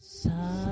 सा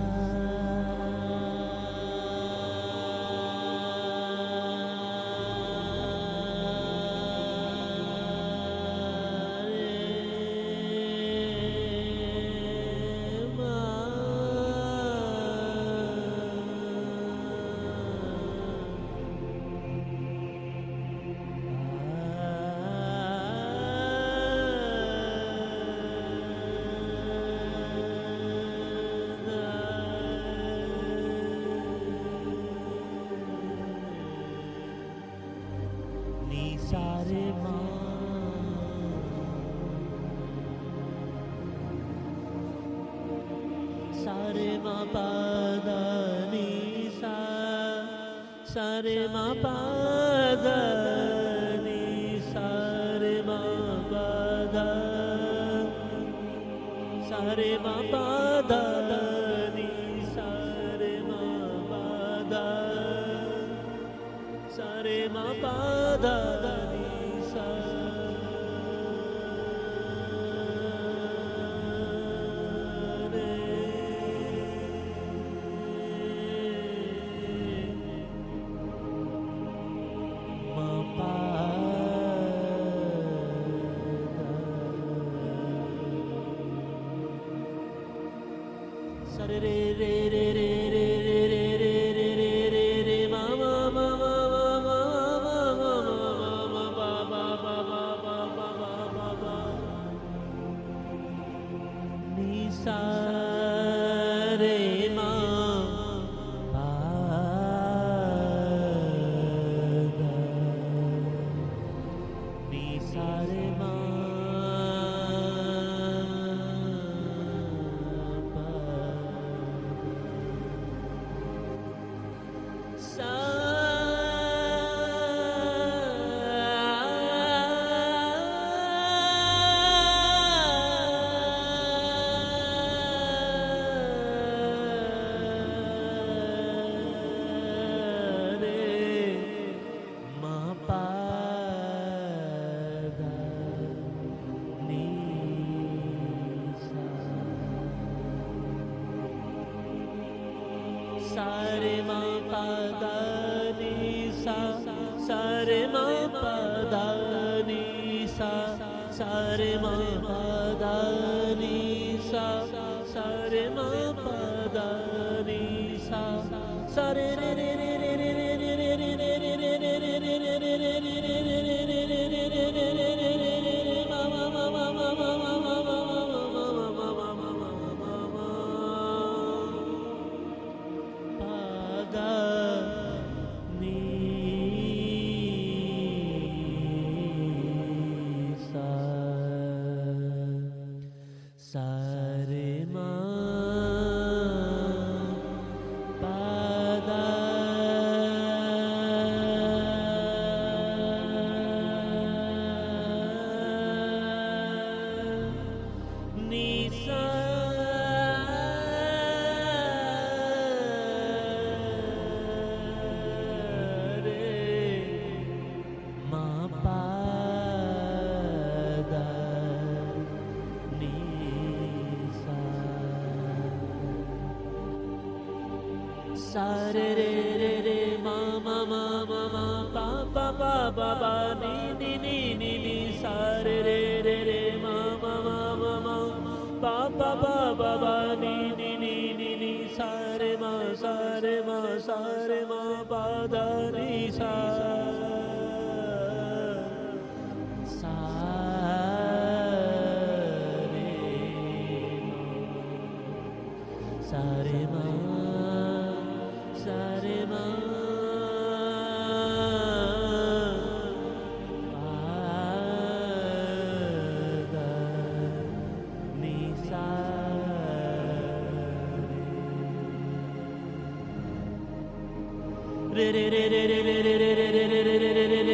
सारे सारे मा पादा नी सा सारे मा पादा नी सारे मा पादा सारे मा पादा नी सारे मा पादा सारे मा पादा Sare re re re re re re re re re re re re ma ma ma ma ma ma ma ma ba ba ba ba ba ba ba ba ni sa re ma pa ga ni sa re ma सारे मा पादा नी सा सारे मा पादा नी सा सारे मा पादा नी सा सारे मा पादा नी सा सारे रे रे रे रे रे रे रे रे रे रे रे रे रे रे रे रे रे सारे मा पादा नी सा रे मा पादा नी सारे रे रे रे मा मा मा मा मा पा पा पा पा पा नी नी नी नी नी सारे रे रे रे मा मा मा मा मा पा पा पा पा पा नी नी नी नी नी सारे मा पा दा नी सा सारे मा सारे मा पादा नी सा रे रे रे रे रे रे रे रे रे रे रे रे रे रे